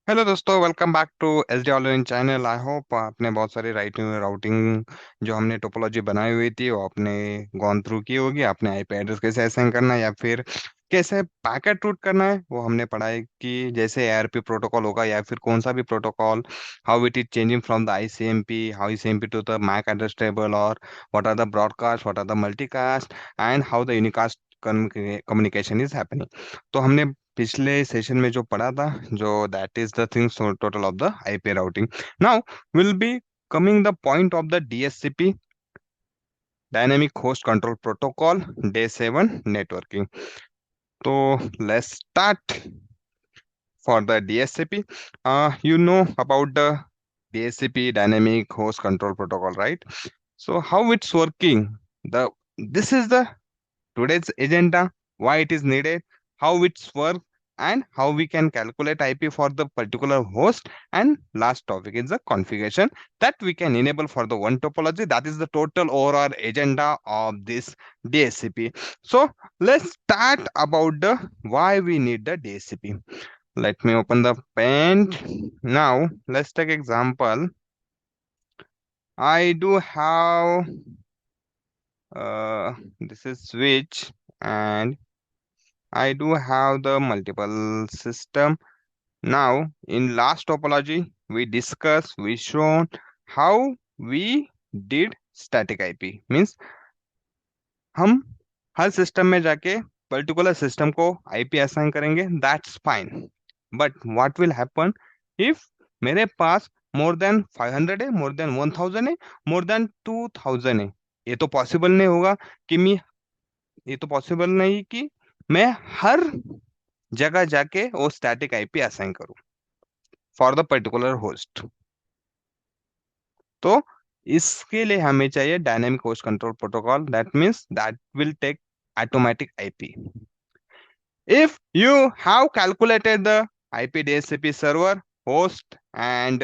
Hello दोस्तों, welcome back to S D online channel. I hope आपने बहुत सारी राइटिंग राउटिंग जो हमने टोपोलॉजी बनाई हुई थी वो आपने गॉन थ्रू की होगी। आपने आईपी एड्रेस कैसे असाइन करना है या फिर कैसे पैकेट रूट करना है वो हमने पढ़ाई कि जैसे एआरपी प्रोटोकॉल होगा या फिर कौन सा भी protocol, how it is changing from the ICMP, how ICMP to the MAC address table, और what are the broadcast, what are the multicast, and how the unicast communication is happening. तो हमने पिछले सेशन में जो पढ़ा था, जो that is the things total of the IP routing. Now will be coming the point of the DSCP, Dynamic Host Control Protocol, Day 7 networking. So let's start for the DSCP. You know about the DSCP, Dynamic Host Control Protocol, right? So how it's working? The This is the today's agenda, why it is needed, how it's work, and how we can calculate IP for the particular host. And last topic is the configuration that we can enable for the one topology. That is the total overall agenda of this DSCP. So let's start about the why we need the DSCP. Let me open the paint. Now let's take example. I do have this is switch, and I do have the multiple system. Now, in last topology, we shown how we did static IP. Means हम हर system में जाके particular system को IP assign करेंगे, that's fine. But what will happen if मेरे पास more than 500 है, more than 1000 है, more than 2000 है। ये तो पॉसिबल नहीं होगा कि मैं ये तो पॉसिबल नहीं कि मैं हर जगह जाके वो स्टैटिक आईपी असाइन करूं फॉर द पर्टिकुलर होस्ट। तो इसके लिए हमें चाहिए dynamic host control protocol, that means that will take automatic IP. If you have calculated the IP DHCP server host and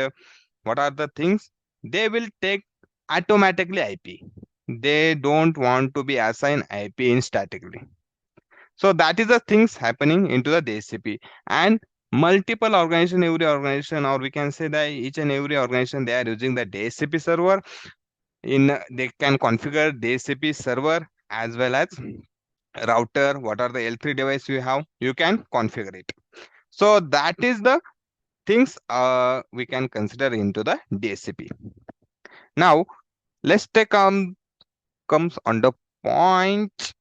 what are the things, they will take automatically IP. They don't want to be assigned IP in statically. So that is the things happening into the DHCP. And multiple organization, every organization, or we can say that each and every organization, they are using the DHCP server. They can configure DHCP server as well as router. What are the L3 device you have, you can configure it. So that is the things we can consider into the DHCP. Now let's take comes on the point.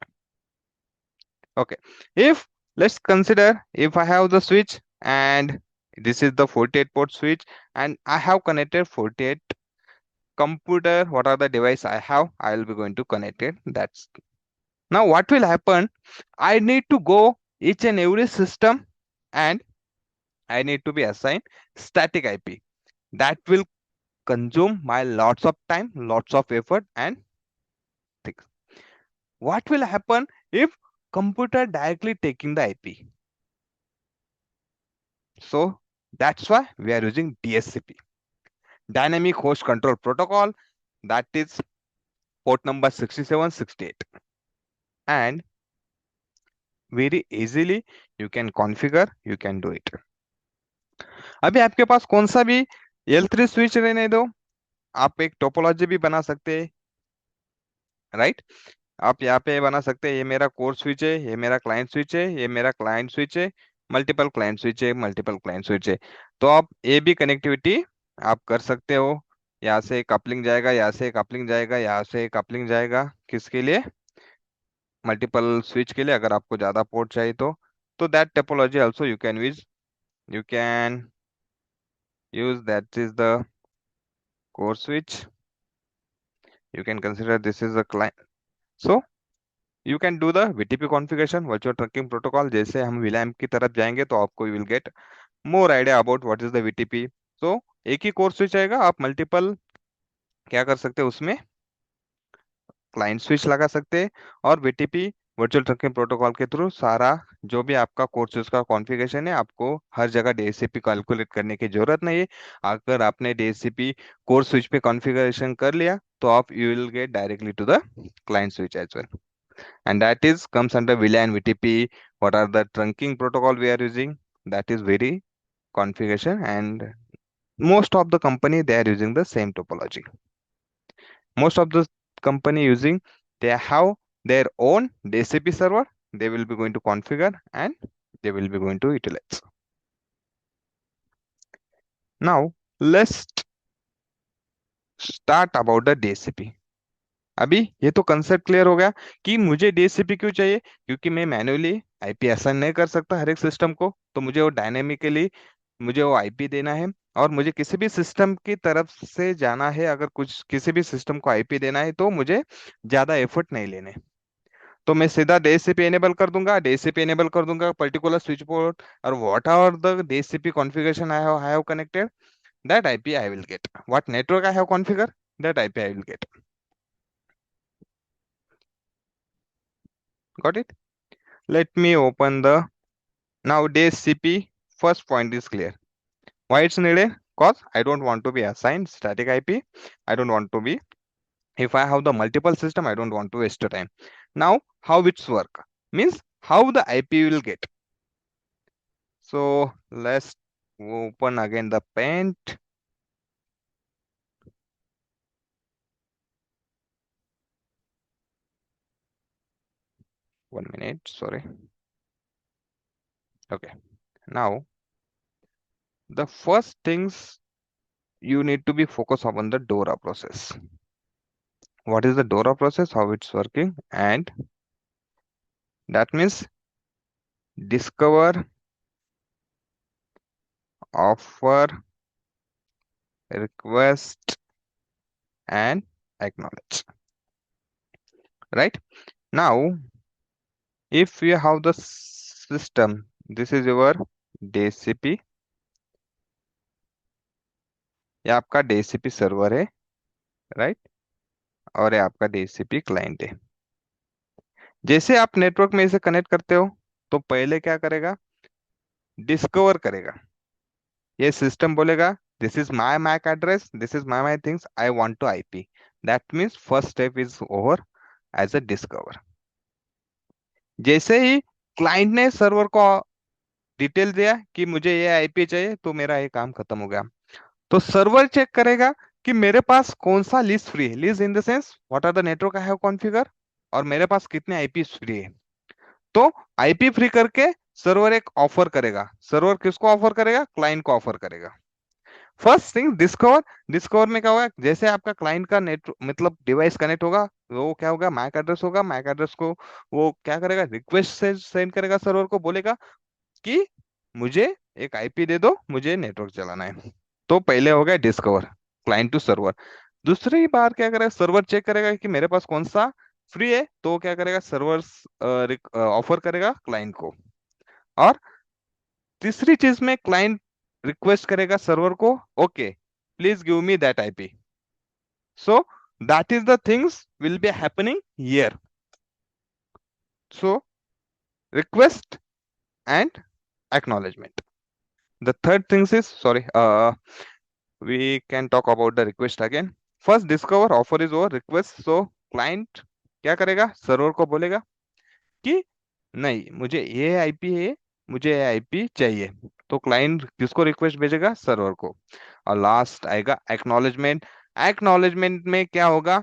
Okay, if let's consider if I have the switch, and this is the 48 port switch, and I have connected 48 computer. What are the device I have, I will be going to connect it. That's now what will happen. I need to go each and every system, and I need to be assigned static IP. That will consume my lots of time, lots of effort and things. What will happen if computer directly taking the IP? So that's why we are using DSCP, Dynamic Host Control Protocol, that is port number 6768. And very easily you can configure, you can do it. अभी आपके पास कौन सा भी L3 switch रहने दो, आप एक topology भी बना सकते हैं, राइट। आप यहाँ पे बना सकते हैं, ये मेरा कोर स्विच है, ये मेरा क्लाइंट स्विच है, ये मेरा क्लाइंट स्विच है, मल्टीपल क्लाइंट स्विच है, मल्टीपल क्लाइंट स्विच है। तो आप ये भी कनेक्टिविटी आप कर सकते हो। यहाँ से कपलिंग जाएगा, यहाँ से कपलिंग जाएगा, यहाँ से कपलिंग जाएगा, किसके लिए, मल्टीपल स्विच के लिए। अगर आपको ज्यादा पोर्ट चाहिए तो that topology also you can use, that is the core switch. You can consider this is the client. So you can do the VTP configuration, virtual tracking protocol. जैसे हम VLAN की तरफ जाएंगे तो आपको will get more idea about what is the VTP। So एक ही core switch आएगा, आप मल्टीपल क्या कर सकते हैं उसमें, क्लाइंट स्विच लगा सकते हैं। और VTP वर्चुअल ट्रैकिंग प्रोटोकॉल के थ्रू सारा जो भी आपका कोर स्विच का कॉन्फ़िगरेशन है, आपको हर जगह DHCP कैलकुलेट करने की जरूरत नहीं है। अगर आपने DHCP कोर स्विच पे कॉन्फ़िगरेशन कर लिया तो आप you will get directly to the client switch as well, and that is comes under VLAN VTP. What are the trunking protocol we are using? That is very configuration, and most of the company they are using the same topology. Most of the company using, they have their own DHCP server, they will be going to configure and they will be going to utilize. Now let's start about the DHCP. अभी ये तो concept clear हो गया कि मुझे DHCP क्यों चाहिए, क्योंकि मैं मैन्युअली आईपी असाइन नहीं कर सकता हर एक सिस्टम को, तो मुझे वो डायनेमिकली मुझे वो आईपी देना है। और मुझे किसी भी सिस्टम की तरफ से जाना है, अगर कुछ किसी भी सिस्टम को आईपी देना है तो मुझे ज्यादा एफर्ट नहीं लेने, तो मैं सीधा डीएचसीपी एनेबल कर दूंगा, डीएचसीपी एनेबल कर दूंगा पर्टिकुलर स्विच पोर्ट, और what are the DHCP configuration I have connected, that IP I will get, what network I have configure, that IP I will get. Got it? Let me open the nowadays CP. First point is clear. Why it's needed? Because I don't want to be assigned static IP. I don't want to be, if I have the multiple system, I don't want to waste the time. Now, how it's work? Means how the IP will get. So let's open again the paint. One minute, sorry. Okay. Now, the first things you need to be focused on the DORA process. What is the DORA process? How it's working? And that means discover, offer, request, and acknowledge. Right? Now, if you have the system, this is your DHCP, ये आपका DHCP server है, right, और ये आपका DHCP client है। जैसे आप network में इसे कनेक्ट करते हो, तो पहले क्या करेगा, डिस्कवर करेगा। ये सिस्टम बोलेगा this is my MAC address, this is my things, I want to IP, that means first step is over as a discover. जैसे ही क्लाइंट ने सर्वर को डिटेल दिया कि मुझे ये आईपी चाहिए, तो मेरा ये काम खत्म हो गया। तो सर्वर चेक करेगा कि मेरे पास कौन सा लिस्ट फ्री है, list in the sense what are the network I have configure, और मेरे पास कितने आईपी फ्री है। तो आईपी फ्री करके सर्वर एक ऑफर करेगा। सर्वर किसको ऑफर करेगा, क्लाइंट को ऑफर करेगा। फर्स्ट थिंग डिस्कवर, डिस्कवर में क्या होगा, जैसे आपका क्लाइंट का नेट मतलब डिवाइस कनेक्ट होगा, वो क्या होगा, मैक एड्रेस होगा, मैक एड्रेस को वो क्या करेगा, रिक्वेस्ट से सेंड करेगा सर्वर को, बोलेगा कि मुझे एक आईपी दे दो, मुझे नेटवर्क चलाना है। तो पहले हो गया डिस्कवर, क्लाइंट टू सर्वर। दूसरी बार क्या करेगा, सर्वर चेक करेगा कि मेरे पास कौन सा फ्री है, तो क्या करेगा, सर्वर ऑफर करेगा क्लाइंट को। और तीसरी चीज में क्लाइंट रिक्वेस्ट करेगा सर्वर को, okay please give me that IP. So that is the things will be happening here. So request and acknowledgement. The third things is, sorry, we can talk about the request again. First discover, offer is over, request, so client क्या करेगा, server को बोलेगा कि नहीं मुझे ये IP है, मुझे ये आईपी चाहिए, तो क्लाइंट किसको रिक्वेस्ट भेजेगा, सर्वर को। और लास्ट आएगा एक्नॉलेजमेंट। एक्नॉलेजमेंट में क्या होगा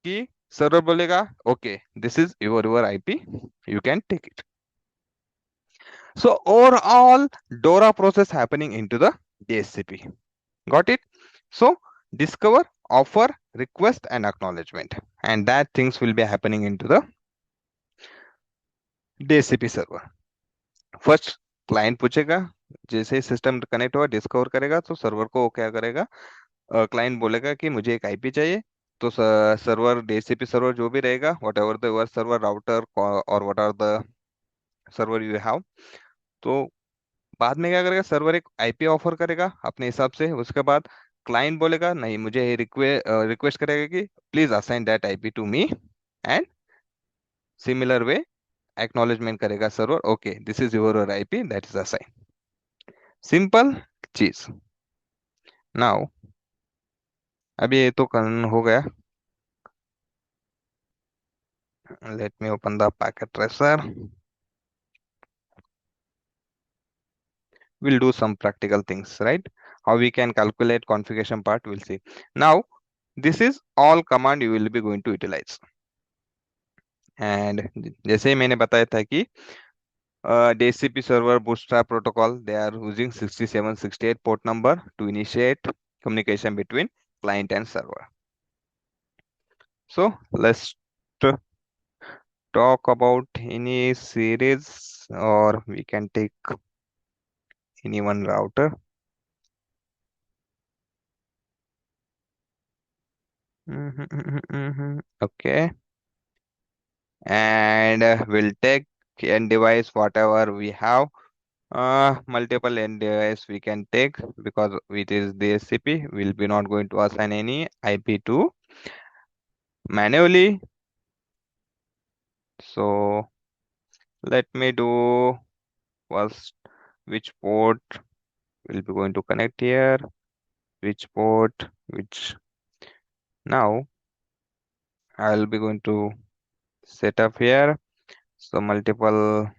कि सर्वर बोलेगा okay this is your IP, you can take it. So overall DORA process happening into the DHCP. Got it? So discover, offer, request and acknowledgement, and that things will be happening into the DHCP server. First client पूछेगा, जैसे system connect होगा discover करेगा, तो server को क्या करेगा, client बोलेगा कि मुझे एक आईपी चाहिए। तो सर्वर डीएचसीपी सर्वर जो भी रहेगा, whatever the your server router और what are the server you have, तो बाद में क्या करेगा, सर्वर एक आईपी ऑफर करेगा अपने हिसाब से। उसके बाद क्लाइंट बोलेगा नहीं, मुझे रिक्वेस्ट करेगा कि please assign that IP to me, and similar way acknowledgement करेगा server, okay this is your IP that is assign. Simple चीज। नाउ अभी ये तो हो गया। Let me open the packet tracer. we'll do some practical things, right? How we can calculate configuration part, we'll see. Now, this is all command you will be going to utilize. And जैसे ही मैंने बताया था कि DHCP server bootstrap protocol, they are using 6768 port number to initiate communication between client and server. So let's t- talk about any series, or we can take any one router. Okay, and we'll take end device whatever we have. Multiple end device we can take, because it is DHCP. We'll be not going to assign any IP to manually. So let me do first which port will be going to connect here, which port, which. Now I'll be going to set up here. So multiple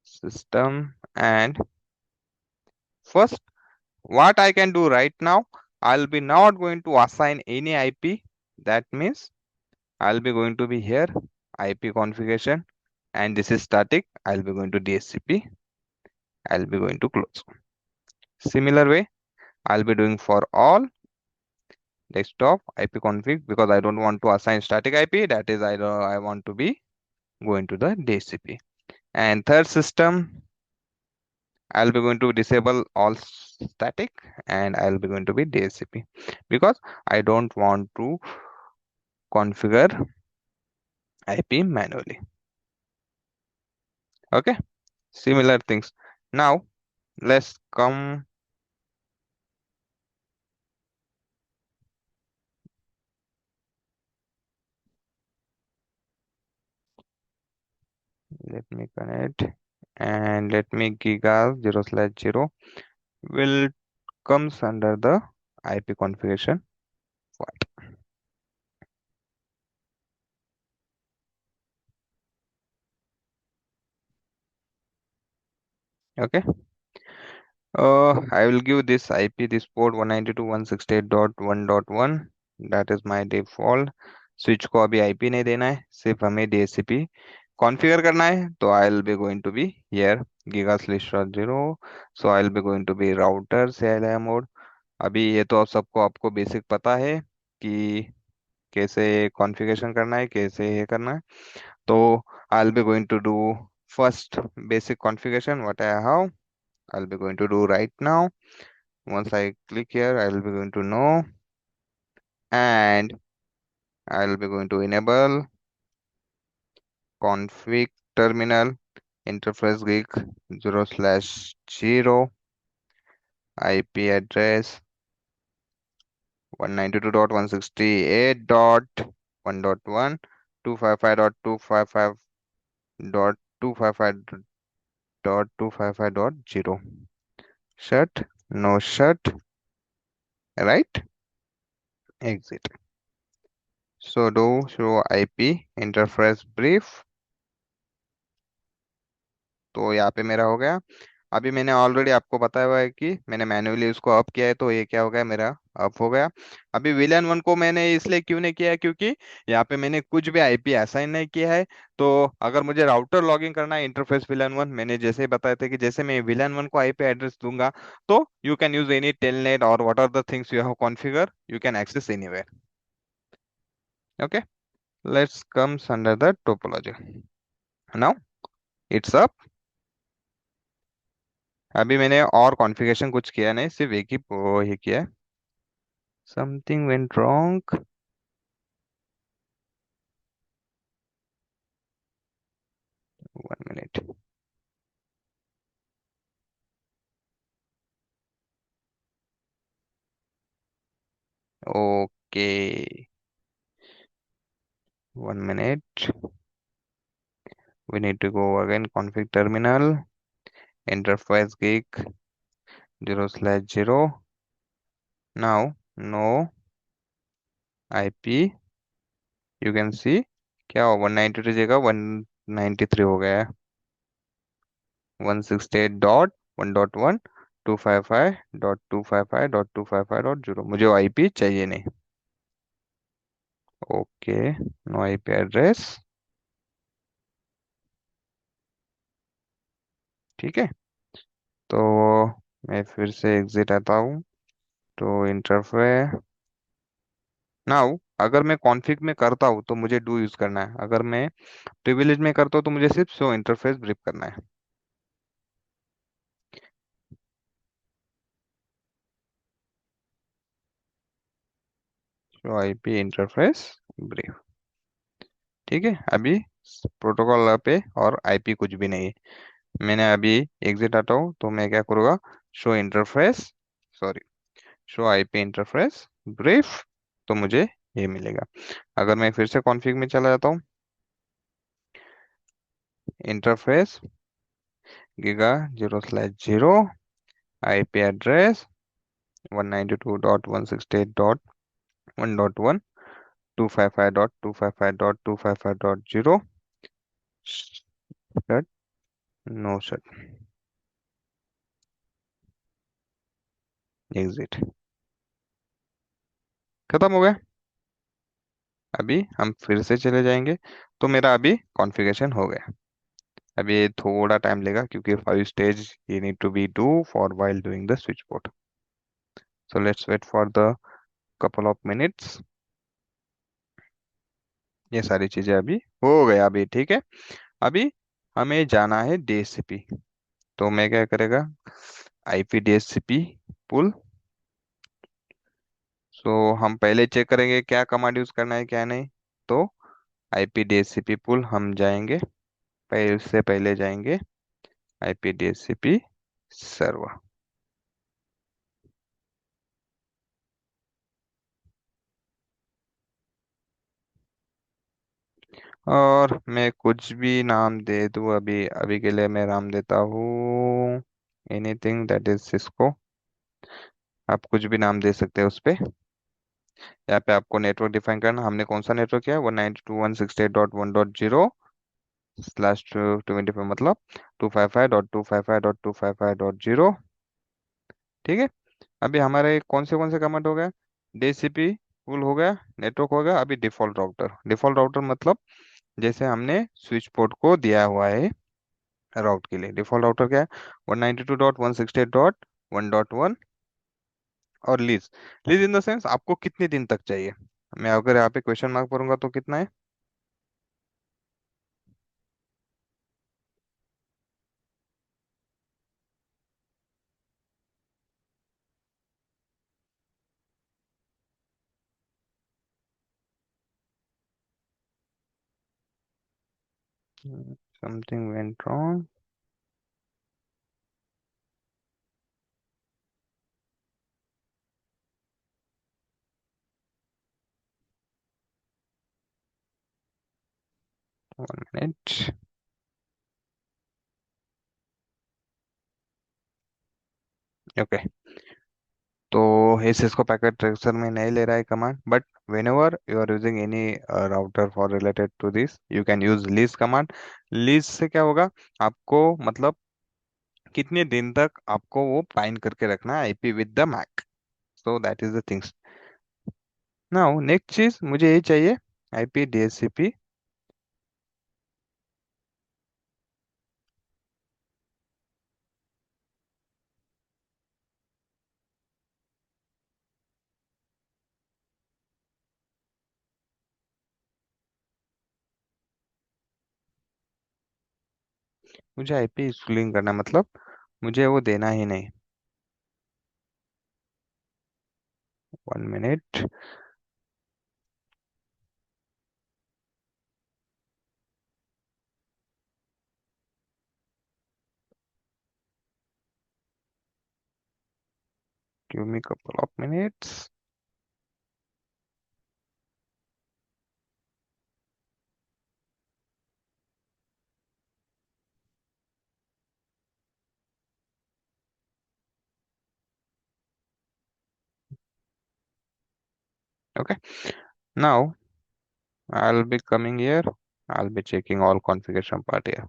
system, and first what I can do right now, I'll be not going to assign any IP. That means I'll be going to be here IP configuration, and this is static. I'll be going to DHCP. I'll be going to close. Similar way I'll be doing for all desktop IP config, because I don't want to assign static IP. That is, I want to be going to the DHCP. And third system, I'll be going to disable all static, and I'll be going to be DHCP, because I don't want to configure IP manually. Okay, similar things. Now let's come. Let me connect, and let me giga 0/0 will comes under the IP configuration file. Okay. I will give this IP, this port 192.168.1.1. That is my default. Switch को अभी IP नहीं देना है, सिर्फ हमें DHCP configure करना है. तो I will be going to be here giga slash 0. So I will be going to be router CLI mode. अभी ये तो आप सबको आपको बेसिक पता है कि कैसे कॉन्फ़िगरेशन करना है, कैसे ये करना है. तो I will be going to do first basic configuration what I have. I'll be going to do right now. Once I click here, I will be going to know, and I'll be going to enable config terminal interface gig 0/0 IP address 192.168.1.1 255.255.255.255.0. Shut, no shut, right? Exit. So do show IP interface brief. तो यहाँ पे मेरा हो गया. अभी मैंने already आपको बताया हुआ है कि मैंने मैन्युअली उसको अप किया है, तो ये क्या हो गया, मेरा अप हो गया. अभी विलन वन को मैंने इसलिए क्यों नहीं किया है, क्योंकि यहाँ पे मैंने कुछ भी आईपी असाइन नहीं किया है. तो अगर मुझे राउटर लॉगिन करना है इंटरफेस विलन वन, मैंने जैसे ही बताया था कि जैसे मैं विलन वन को आईपी एड्रेस दूंगा, तो you can use any telnet और what are the things you have configure, you can access anywhere. Okay, let's comes under the topology. Now it's up. अभी मैंने और कॉन्फ़िगरेशन कुछ किया नहीं, सिर्फ एक ही वो ही किया है. Something went wrong. 1 minute. Okay, 1 minute. We need to go again. Config terminal interface gig 0/0. Now no IP. You can see क्या हो, 192 जगह 193 हो गया है. 168.1.1 255.255.255.0 मुझे आईपी चाहिए नहीं। Okay, no IP address. ठीक है, तो मैं फिर से एग्जिट आता हूँ। तो इंटरफेस नाउ, अगर मैं कॉन्फ़िग में करता हूँ तो मुझे डू यूज करना है, अगर मैं प्रिविलेज में करता हूँ तो मुझे सिर्फ शो इंटरफेस ब्रीफ करना है। Show IP interface brief. ठीक है, अभी प्रोटोकॉल पे और आईपी कुछ भी नहीं है। मैंने अभी एग्जिट आता हूँ तो मैं क्या करूँगा, show interface, sorry, show IP interface brief, तो मुझे ये मिलेगा। अगर मैं फिर से कॉन्फ़िग में चला जाता हूँ, interface giga 0/0 IP address 192.168.1.1 255.255.255.0 shut, no shut, exit. खत्म हो गया। अभी हम फिर से चले जाएंगे, तो मेरा अभी कॉन्फ़िगरेशन हो गया। अभी ये थोड़ा टाइम लेगा क्योंकि 5 stage you need to be do for while doing the switchboard, so let's wait for the couple of minutes। ये सारी चीजें अभी हो गया अभी, ठीक है। अभी हमें जाना है डीएचसीपी, तो मैं क्या करेगा, आईपी डीएचसीपी पुल। सो हम पहले चेक करेंगे क्या कमांड यूज करना है क्या नहीं। तो आईपी डीएचसीपी पुल हम जाएंगे, पहले उससे पहले जाएंगे आईपी डीएचसीपी सर्वर। और मैं कुछ भी नाम दे दूँ, अभी अभी के लिए मैं नाम देता हूँ एनीथिंग दैट इज सिस्को। आप कुछ भी नाम दे सकते हैं उस पे। यहाँ पे आपको नेटवर्क डिफाइन करना, हमने कौन सा नेटवर्क किया है, 192.168.1.0/25, मतलब 255.255.255.0। ठीक है, अभी हमारे कौन से कमांड हो गया, डीसीपी पुल हो गया, नेटवर्क हो गया। अभी डिफॉल्ट राउटर मतलब जैसे हमने स्विच पोर्ट को दिया हुआ है राउट के लिए, डिफॉल्ट राउटर क्या है, 192.168.1.1। और lease, lease in the sense आपको कितने दिन तक चाहिए। मैं अगर यहाँ पे क्वेश्चन मार्क करूंगा तो कितना है, something went wrong. 1 minute. Okay, तो इस इसको पैकेट ट्रेसर में नहीं ले रहा है command, but whenever you are using any router for related to this you can use lease command. Lease से क्या होगा, आपको मतलब कितने दिन तक आपको वो बाइंड करके रखना है IP with the MAC. So that is the things. Now next चीज मुझे ये चाहिए, आईपी डीएचसीपी। मुझे आईपी स्कूलिंग करना मतलब मुझे वो देना ही नहीं। 1 minute. Give me couple of minutes. Okay, now I'll be coming here. I'll be checking all configuration part here.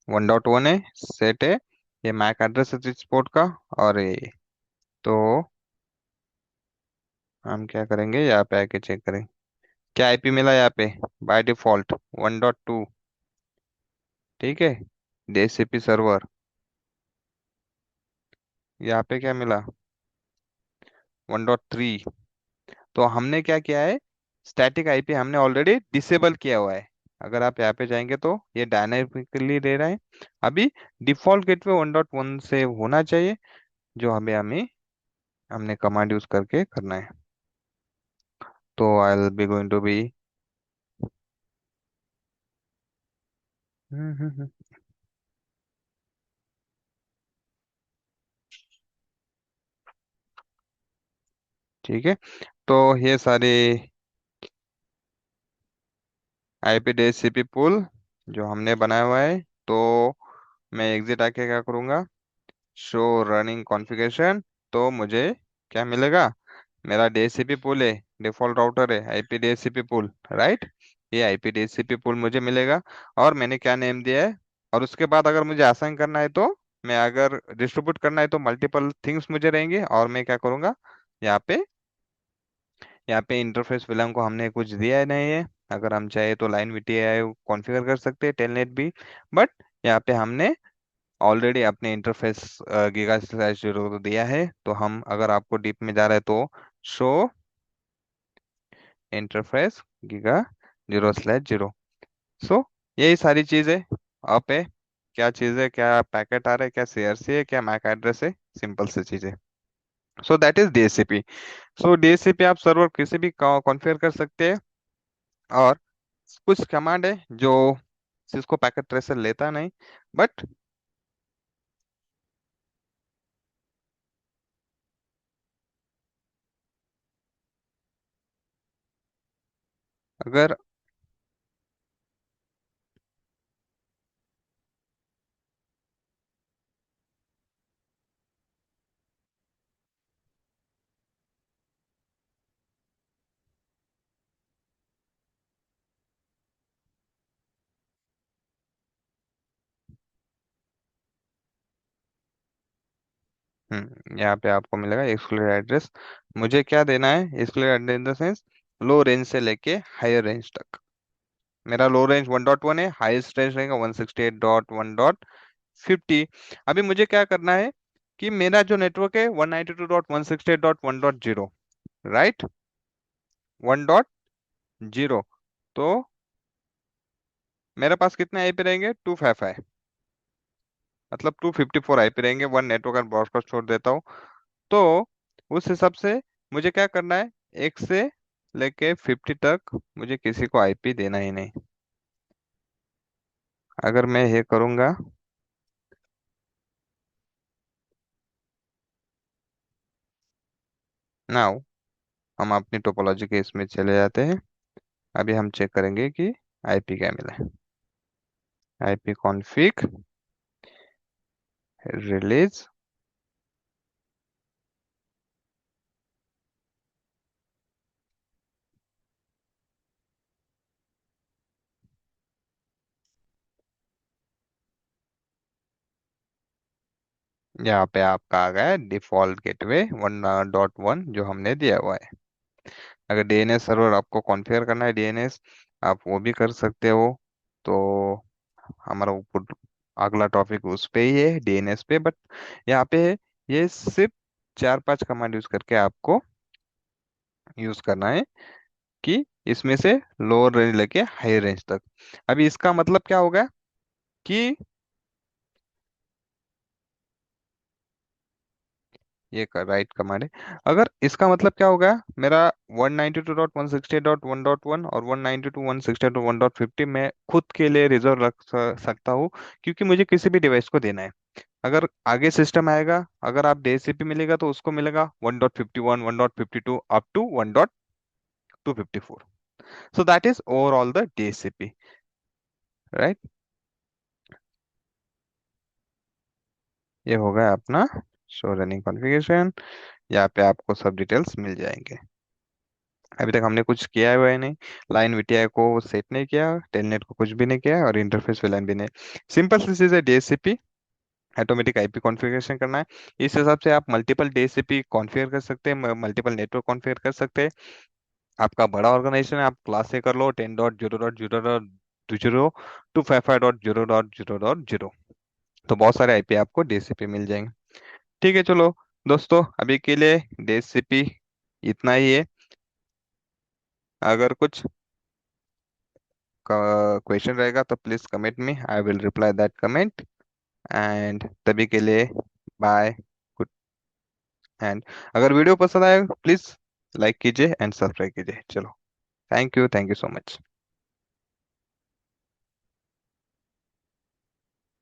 1.1 है, सेट है, ये मैक एड्रेस है स्विच पोर्ट का। और ये तो हम क्या करेंगे, यहाँ पे आके चेक करें क्या आईपी मिला यहाँ पे। By default 1.2। ठीक है, डीएचसीपी सर्वर। यहाँ पे क्या मिला, 1.3। तो हमने क्या किया है, स्टैटिक आईपी हमने ऑलरेडी डिसेबल किया हुआ है। अगर आप यहाँ पे जाएंगे तो ये डायनामिकली दे रहा है। अभी डिफॉल्ट गेटवे 1.1 से होना चाहिए, जो हमें हमें हमने कमांड यूज करके करना है। तो I will be going to be, ठीक है। तो ये सारे आईपी डीएचसीपी पुल जो हमने बनाया हुआ है, तो मैं एग्जिट आके क्या करूँगा, शो रनिंग कॉन्फ़िगरेशन। तो मुझे क्या मिलेगा, मेरा डीएचसीपी पुल है, डिफॉल्ट राउटर है आईपी डीएचसीपी पुल, राइट। ये आईपी डीएचसीपी पुल मुझे मिलेगा, और मैंने क्या नेम दिया है। और उसके बाद अगर मुझे असाइन करना है तो, मैं अगर डिस्ट्रीब्यूट करना है तो मल्टीपल थिंग्स मुझे रहेंगे, और मैं क्या करूँगा, यहाँ पे यहाँ पे इंटरफेस विलान को हमने कुछ दिया है नहीं है। अगर हम चाहे तो लाइन वीटीआई कॉन्फ़िगर कर सकते हैं, टेलनेट भी। बट यहाँ पे हमने ऑलरेडी अपने इंटरफेस गीगा स्लैश जीरो को दिया है। तो हम अगर आपको डीप में जा रहे हैं तो show interface giga zero slash zero. So यही सारी चीजें आप है, क्या चीज है, क्या पैकेट आ रहा है, क्या सीआरसी है, क्या मैक एड्रेस है, सिंपल सी चीजें। सो that is DHCP. So DHCP आप सर्वर किसी भी कॉन्फ़िगर कर सकते हैं। और कुछ कमांड है जो सिस्को पैकेट ट्रेसर लेता नहीं, बट अगर यहाँ पे आपको मिलेगा एक्सक्लूडेड एड्रेस। मुझे क्या देना है, excluded address in the sense low range से लेके हायर रेंज तक। मेरा लो रेंज 1.1 है, हाईएस्ट रेंज रहेगा 168.1.50। अभी मुझे क्या करना है कि मेरा जो नेटवर्क है 192.168.1.0, राइट, 1.0। तो मेरे पास कितने आईपी रहेंगे, 255, मतलब 254 आईपी रहेंगे। वन नेटवर्क एंड ब्रॉडकास्ट छोड़ देता हूँ। तो उस हिसाब से मुझे क्या करना है, एक से लेके 50 तक मुझे किसी को आईपी देना ही नहीं। अगर मैं ये करूंगा, नाउ हम अपनी टोपोलॉजी के इसमें चले जाते हैं। अभी हम चेक करेंगे कि आईपी क्या मिला है। आईपी कॉन्फ़िग रिलीज, यहाँ पे आपका आ गया डिफॉल्ट गेटवे 1.1 जो हमने दिया हुआ है। अगर डीएनएस सर्वर आपको कॉन्फ़िगर करना है, डीएनएस आप वो भी कर सकते हो। तो हमारा ऊपर अगला टॉपिक उस पे ही है, डीएनएस पे। बट यहाँ पे ये सिर्फ 4-5 कमांड यूज करके आपको यूज करना है, कि इसमें से लोअर रेंज लेके हाई रेंज तक। अभी इसका मतलब क्या होगा कि ये राइट कमांड है। अगर इसका मतलब क्या होगा, मेरा 192.168.1.1 और 192.168.1.50 मैं खुद के लिए रिजर्व रख सकता हूँ, क्योंकि मुझे किसी भी डिवाइस को देना है। अगर आगे सिस्टम आएगा, अगर आप डीएचसीपी मिलेगा तो उसको मिलेगा 1.51, 1.52 up to 1.254। So that is overall the DHCP, right. ये होगा अपना शो रनिंग कॉन्फ़िगरेशन। यहाँ पे आपको सब डिटेल्स मिल जाएंगे। अभी तक हमने कुछ किया हुआ है नहीं। लाइन वीटीआई को सेट नहीं किया, टेलनेट को कुछ भी नहीं किया, और इंटरफेस लाइन भी नहीं। सिंपल सी चीज है, डीएचसीपी ऑटोमेटिक आईपी कॉन्फ़िगरेशन करना है। इस हिसाब से आप मल्टीपल डीएचसीपी कॉन्फ़िगर कर सकते हैं, मल्टीपल नेटवर्क कॉन्फ़िगर कर सकते हैं। आपका बड़ा ऑर्गेनाइजेशन है, आप क्लास से कर लो 10.0.0.0.255.0.0.0, तो बहुत सारे आईपी आपको डीएचसीपी मिल जाएंगे। ठीक है, चलो दोस्तों, अभी के लिए डीएचसीपी इतना ही है। अगर कुछ क्वेश्चन रहेगा तो प्लीज कमेंट में, I will reply that comment. And तभी के लिए बाय, गुड। एंड अगर वीडियो पसंद आए प्लीज लाइक कीजिए एंड सब्सक्राइब कीजिए। चलो, थैंक यू सो मच।